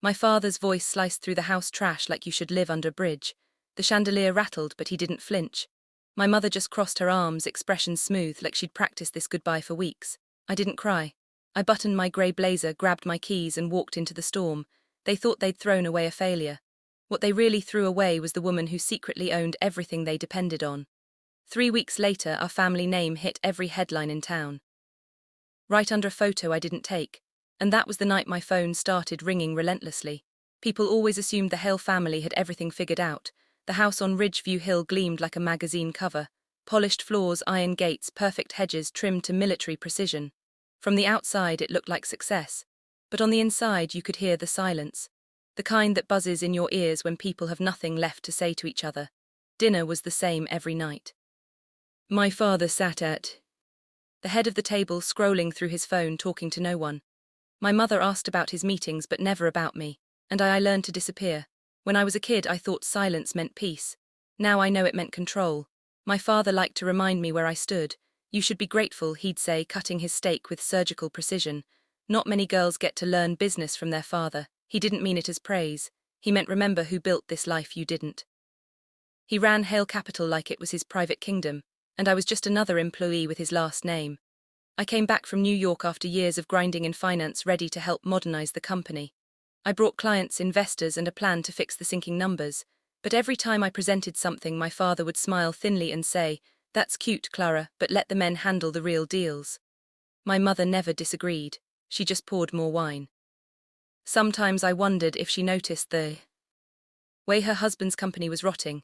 My father's voice sliced through the house trash like you should live under a bridge. The chandelier rattled, but he didn't flinch. My mother just crossed her arms, expression smooth, like she'd practiced this goodbye for weeks. I didn't cry. I buttoned my grey blazer, grabbed my keys, and walked into the storm. They thought they'd thrown away a failure. What they really threw away was the woman who secretly owned everything they depended on. 3 weeks later, our family name hit every headline in town. Right under a photo I didn't take. And that was the night my phone started ringing relentlessly. People always assumed the Hale family had everything figured out. The house on Ridgeview Hill gleamed like a magazine cover. Polished floors, iron gates, perfect hedges trimmed to military precision. From the outside it looked like success. But on the inside you could hear the silence. The kind that buzzes in your ears when people have nothing left to say to each other. Dinner was the same every night. My father sat at the head of the table, scrolling through his phone, talking to no one. My mother asked about his meetings but never about me, and I learned to disappear. When I was a kid I thought silence meant peace. Now I know it meant control. My father liked to remind me where I stood. You should be grateful, he'd say, cutting his steak with surgical precision. Not many girls get to learn business from their father. He didn't mean it as praise. He meant remember who built this life you didn't. He ran Hale Capital like it was his private kingdom, and I was just another employee with his last name. I came back from New York after years of grinding in finance, ready to help modernize the company. I brought clients, investors, and a plan to fix the sinking numbers. But every time I presented something, my father would smile thinly and say, "That's cute, Clara, but let the men handle the real deals." My mother never disagreed. She just poured more wine. Sometimes I wondered if she noticed the way her husband's company was rotting.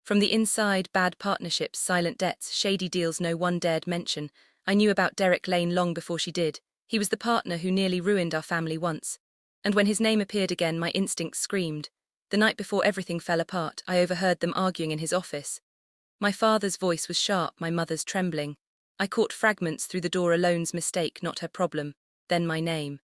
From the inside, bad partnerships, silent debts, shady deals no one dared mention. I knew about Derek Lane long before she did. He was the partner who nearly ruined our family once. And when his name appeared again, my instincts screamed. The night before everything fell apart, I overheard them arguing in his office. My father's voice was sharp, my mother's trembling. I caught fragments through the door, Alone's mistake, not her problem. Then my name.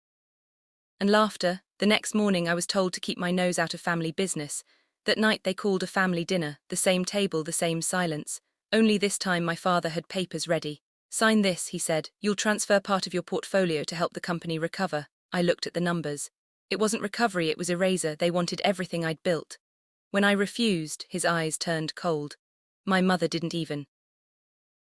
And laughter. The next morning I was told to keep my nose out of family business. That night they called a family dinner, the same table, the same silence. Only this time my father had papers ready. "Sign this," he said. "You'll transfer part of your portfolio to help the company recover." I looked at the numbers. It wasn't recovery, it was erasure. They wanted everything I'd built. When I refused, his eyes turned cold. My mother didn't even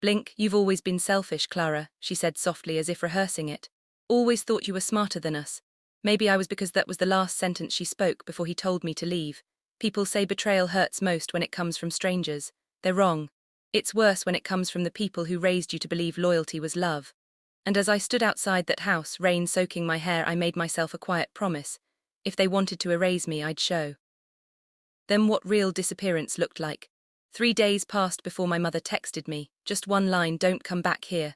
blink. "You've always been selfish, Clara," she said softly, as if rehearsing it. "Always thought you were smarter than us." Maybe I was, because that was the last sentence she spoke before he told me to leave. People say betrayal hurts most when it comes from strangers. They're wrong. It's worse when it comes from the people who raised you to believe loyalty was love. And as I stood outside that house, rain soaking my hair, I made myself a quiet promise. If they wanted to erase me, I'd show them what real disappearance looked like. 3 days passed before my mother texted me. Just one line: "Don't come back here."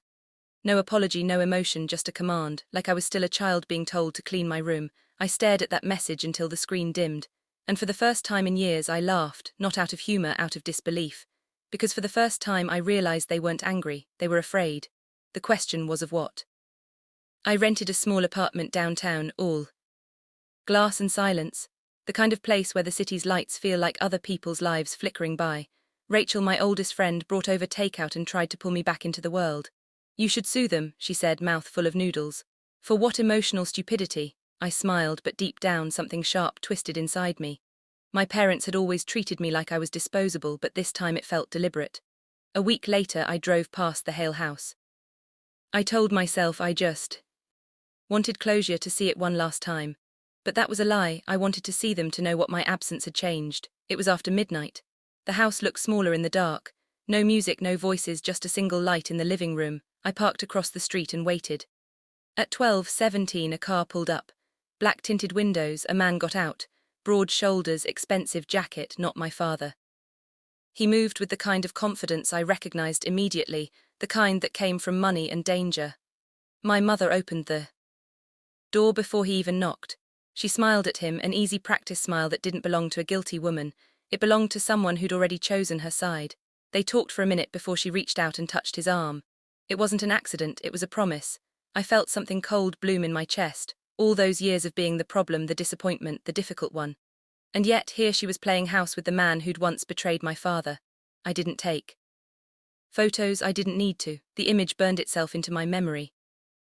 No apology, no emotion, just a command, like I was still a child being told to clean my room. I stared at that message until the screen dimmed. And for the first time in years I laughed, not out of humor, out of disbelief. Because for the first time I realized they weren't angry, they were afraid. The question was of what? I rented a small apartment downtown, all glass and silence. The kind of place where the city's lights feel like other people's lives flickering by. Rachel, my oldest friend, brought over takeout and tried to pull me back into the world. "You should sue them," she said, mouth full of noodles. "For what emotional stupidity?" I smiled, but deep down something sharp twisted inside me. My parents had always treated me like I was disposable, but this time it felt deliberate. A week later I drove past the Hale house. I told myself I just wanted closure, to see it one last time. But that was a lie. I wanted to see them, to know what my absence had changed. It was after midnight. The house looked smaller in the dark. No music, no voices, just a single light in the living room. I parked across the street and waited. At 12:17 a car pulled up. Black tinted windows, a man got out. Broad shoulders, expensive jacket, not my father. He moved with the kind of confidence I recognized immediately, the kind that came from money and danger. My mother opened the door before he even knocked. She smiled at him, an easy practice smile that didn't belong to a guilty woman. It belonged to someone who'd already chosen her side. They talked for a minute before she reached out and touched his arm. It wasn't an accident, it was a promise. I felt something cold bloom in my chest. All those years of being the problem, the disappointment, the difficult one. And yet here she was playing house with the man who'd once betrayed my father. I didn't take photos, I didn't need to. The image burned itself into my memory.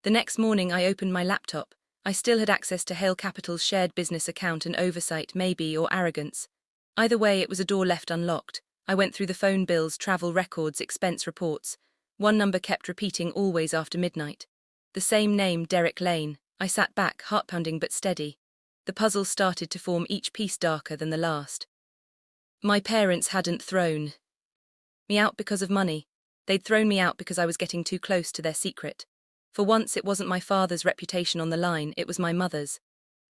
The next morning I opened my laptop. I still had access to Hale Capital's shared business account and oversight, maybe, or arrogance. Either way, it was a door left unlocked. I went through the phone bills, travel records, expense reports. One number kept repeating always after midnight. The same name, Derek Lane. I sat back, heart-pounding but steady. The puzzle started to form, each piece darker than the last. My parents hadn't thrown me out because of money. They'd thrown me out because I was getting too close to their secret. For once, it wasn't my father's reputation on the line, it was my mother's.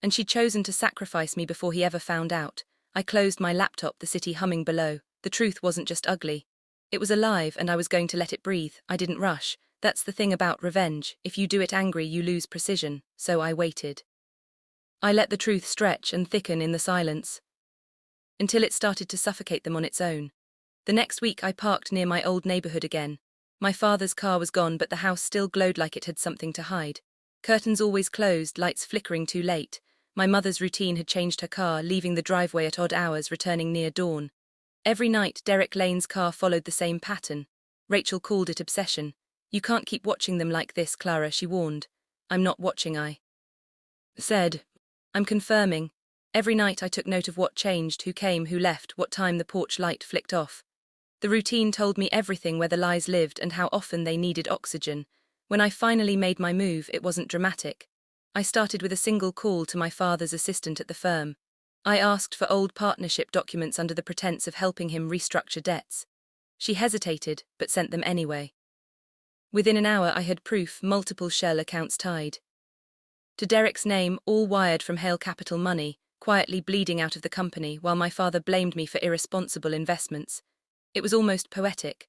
And she'd chosen to sacrifice me before he ever found out. I closed my laptop, the city humming below. The truth wasn't just ugly. It was alive, and I was going to let it breathe. I didn't rush. That's the thing about revenge. If you do it angry, you lose precision. So I waited. I let the truth stretch and thicken in the silence, until it started to suffocate them on its own. The next week I parked near my old neighborhood again. My father's car was gone, but the house still glowed like it had something to hide. Curtains always closed, lights flickering too late. My mother's routine had changed her car, leaving the driveway at odd hours, returning near dawn. Every night, Derek Lane's car followed the same pattern. Rachel called it obsession. You can't keep watching them like this, Clara, she warned. I'm not watching, I said. I'm confirming. Every night I took note of what changed, who came, who left, what time the porch light flicked off. The routine told me everything, where the lies lived and how often they needed oxygen. When I finally made my move, it wasn't dramatic. I started with a single call to my father's assistant at the firm. I asked for old partnership documents under the pretense of helping him restructure debts. She hesitated, but sent them anyway. Within an hour I had proof, multiple shell accounts tied to Derek's name, all wired from Hale Capital money, quietly bleeding out of the company, while my father blamed me for irresponsible investments. It was almost poetic.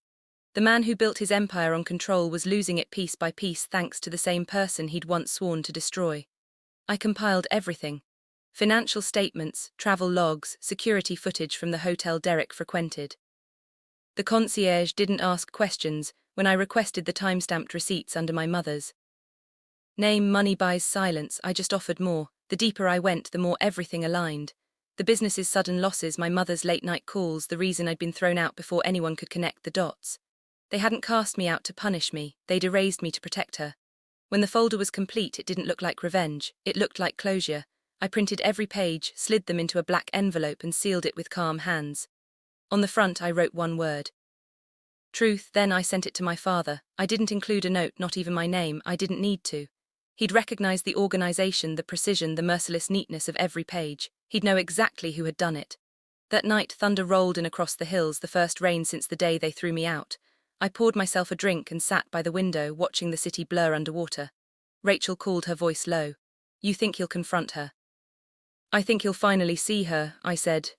The man who built his empire on control was losing it piece by piece thanks to the same person he'd once sworn to destroy. I compiled everything. Financial statements, travel logs, security footage from the hotel Derek frequented. The concierge didn't ask questions when I requested the time-stamped receipts under my mother's name. Money buys silence. I just offered more. The deeper I went, the more everything aligned. The business's sudden losses, my mother's late-night calls, the reason I'd been thrown out before anyone could connect the dots. They hadn't cast me out to punish me, they'd erased me to protect her. When the folder was complete, it didn't look like revenge, it looked like closure. I printed every page, slid them into a black envelope and sealed it with calm hands. On the front I wrote one word: truth. Then I sent it to my father. I didn't include a note, not even my name. I didn't need to. He'd recognize the organization, the precision, the merciless neatness of every page. He'd know exactly who had done it. That night, thunder rolled in across the hills, the first rain since the day they threw me out. I poured myself a drink and sat by the window, watching the city blur underwater. Rachel called, her voice low. You think he'll confront her? I think he'll finally see her, I said.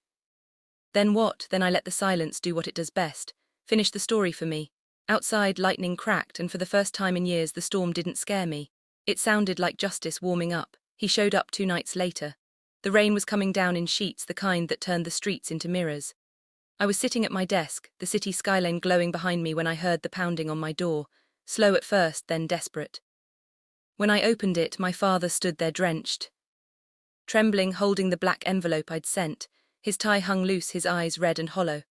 Then what? Then I let the silence do what it does best. Finish the story for me. Outside, lightning cracked, and for the first time in years the storm didn't scare me. It sounded like justice warming up. He showed up 2 nights later. The rain was coming down in sheets, the kind that turned the streets into mirrors. I was sitting at my desk, the city skyline glowing behind me, when I heard the pounding on my door, slow at first, then desperate. When I opened it, my father stood there, drenched, trembling, holding the black envelope I'd sent. His tie hung loose, his eyes red and hollow.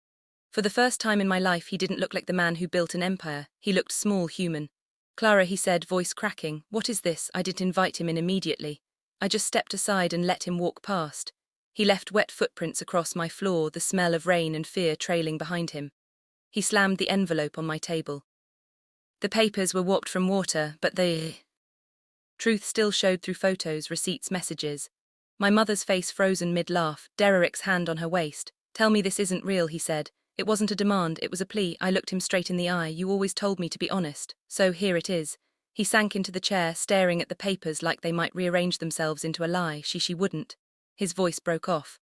For the first time in my life, he didn't look like the man who built an empire. He looked small, human. Clara, he said, voice cracking. What is this? I didn't invite him in immediately. I just stepped aside and let him walk past. He left wet footprints across my floor, the smell of rain and fear trailing behind him. He slammed the envelope on my table. The papers were warped from water, but the truth still showed through photos, receipts, messages. My mother's face frozen mid-laugh, Derek's hand on her waist. Tell me this isn't real, he said. It wasn't a demand, it was a plea. I looked him straight in the eye. You always told me to be honest, so here it is. He sank into the chair, staring at the papers like they might rearrange themselves into a lie. She wouldn't. His voice broke off.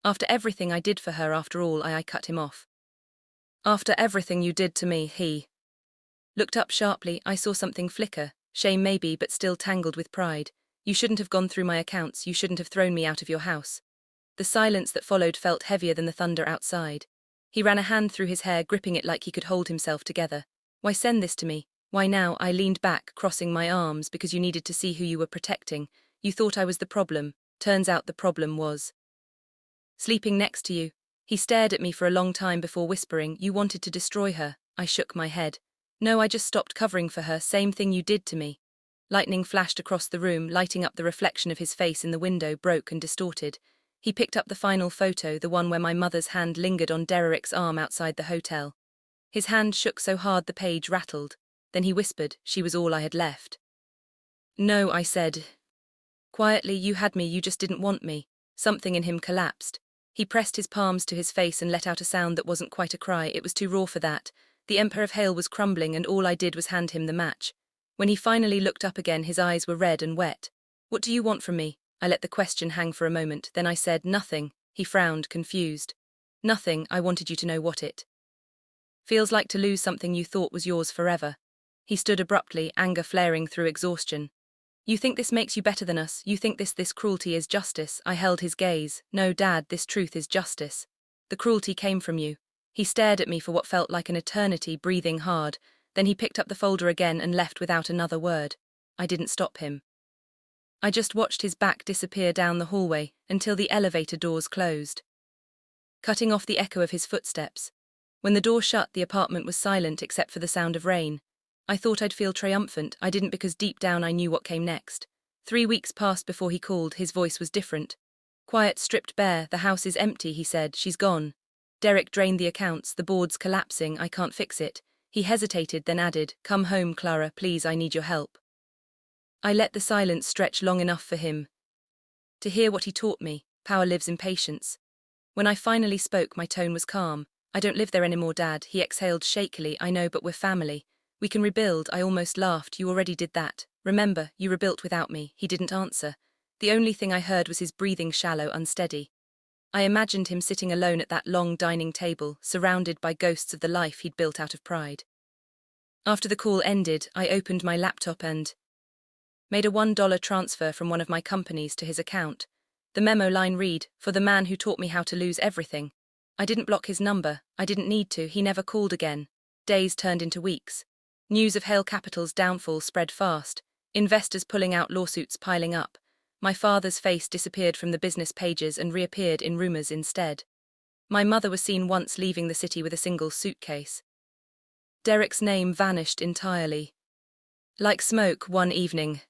After everything I did for her, after all, I cut him off. After everything you did to me, he looked up sharply. I saw something flicker, shame maybe, but still tangled with pride. You shouldn't have gone through my accounts, you shouldn't have thrown me out of your house. The silence that followed felt heavier than the thunder outside. He ran a hand through his hair, gripping it like he could hold himself together. Why send this to me? Why now? I leaned back, crossing my arms, because you needed to see who you were protecting. You thought I was the problem. Turns out the problem was sleeping next to you. He stared at me for a long time before whispering, you wanted to destroy her. I shook my head. No, I just stopped covering for her, same thing you did to me. Lightning flashed across the room, lighting up the reflection of his face in the window, broke and distorted. He picked up the final photo, the one where my mother's hand lingered on Derek's arm outside the hotel. His hand shook so hard the page rattled. Then he whispered, "She was all I had left." "No," I said. Quietly, "You had me, you just didn't want me." Something in him collapsed. He pressed his palms to his face and let out a sound that wasn't quite a cry. It was too raw for that. The Emperor of Hail was crumbling, and all I did was hand him the match. When he finally looked up again, his eyes were red and wet. "What do you want from me?" I let the question hang for a moment, then I said, "Nothing." He frowned, confused. "Nothing, I wanted you to know what it feels like to lose something you thought was yours forever." He stood abruptly, anger flaring through exhaustion. "You think this makes you better than us? You think this cruelty is justice?" I held his gaze. "No, Dad, this truth is justice. The cruelty came from you." He stared at me for what felt like an eternity, breathing hard. Then he picked up the folder again and left without another word. I didn't stop him. I just watched his back disappear down the hallway until the elevator doors closed, cutting off the echo of his footsteps. When the door shut, the apartment was silent except for the sound of rain. I thought I'd feel triumphant. I didn't, because deep down I knew what came next. 3 weeks passed before he called. His voice was different. "Quiet, stripped bare. The house is empty," he said. "She's gone. Derek drained the accounts. The board's collapsing. I can't fix it." He hesitated, then added, "Come home, Clara, please, I need your help." I let the silence stretch long enough for him to hear what he taught me. Power lives in patience. When I finally spoke, my tone was calm. "I don't live there anymore, Dad." He exhaled shakily. "I know, but we're family. We can rebuild." I almost laughed. "You already did that. Remember, you rebuilt without me." He didn't answer. The only thing I heard was his breathing, shallow, unsteady. I imagined him sitting alone at that long dining table, surrounded by ghosts of the life he'd built out of pride. After the call ended, I opened my laptop and made a $1 transfer from one of my companies to his account. The memo line read, "For the man who taught me how to lose everything." I didn't block his number. I didn't need to. He never called again. Days turned into weeks. News of Hale Capital's downfall spread fast. Investors pulling out, lawsuits piling up. My father's face disappeared from the business pages and reappeared in rumors instead. My mother was seen once leaving the city with a single suitcase. Derek's name vanished entirely. Like smoke one evening.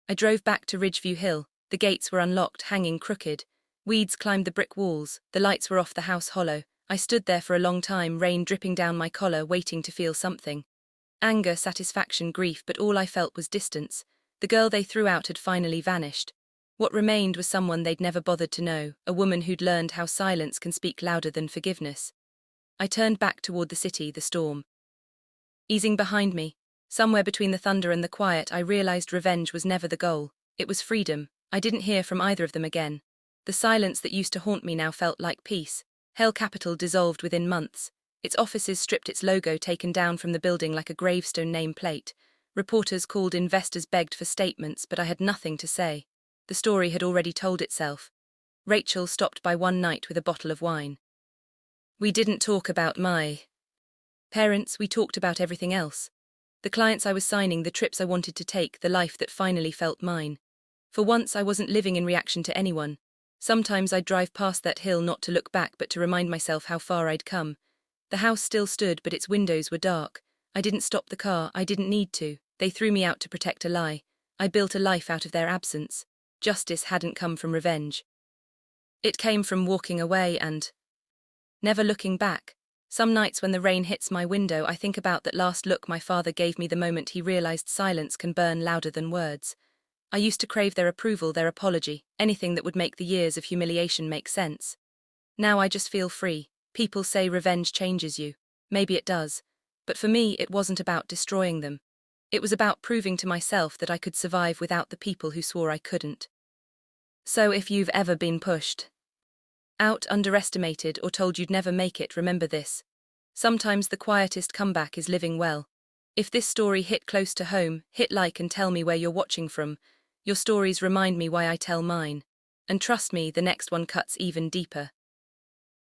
I drove back to Ridgeview Hill. The gates were unlocked, hanging crooked. Weeds climbed the brick walls. The lights were off, the house hollow. I stood there for a long time, rain dripping down my collar, waiting to feel something. Anger, satisfaction, grief, but all I felt was distance. The girl they threw out had finally vanished. What remained was someone they'd never bothered to know, a woman who'd learned how silence can speak louder than forgiveness. I turned back toward the city, the storm easing behind me. Somewhere between the thunder and the quiet, I realized revenge was never the goal. It was freedom. I didn't hear from either of them again. The silence that used to haunt me now felt like peace. Hale Capital dissolved within months. Its offices stripped, its logo taken down from the building like a gravestone nameplate. Reporters called, investors begged for statements, but I had nothing to say. The story had already told itself. Rachel stopped by one night with a bottle of wine. We didn't talk about my parents, we talked about everything else. The clients I was signing, the trips I wanted to take, the life that finally felt mine. For once, I wasn't living in reaction to anyone. Sometimes I'd drive past that hill not to look back but to remind myself how far I'd come. The house still stood, but its windows were dark. I didn't stop the car, I didn't need to. They threw me out to protect a lie. I built a life out of their absence. Justice hadn't come from revenge. It came from walking away and never looking back. Some nights when the rain hits my window, I think about that last look my father gave me the moment he realized silence can burn louder than words. I used to crave their approval, their apology, anything that would make the years of humiliation make sense. Now I just feel free. People say revenge changes you. Maybe it does. But for me, it wasn't about destroying them. It was about proving to myself that I could survive without the people who swore I couldn't. So if you've ever been pushed out, underestimated, or told you'd never make it, remember this. Sometimes the quietest comeback is living well. If this story hit close to home, hit like and tell me where you're watching from. Your stories remind me why I tell mine. And trust me, the next one cuts even deeper.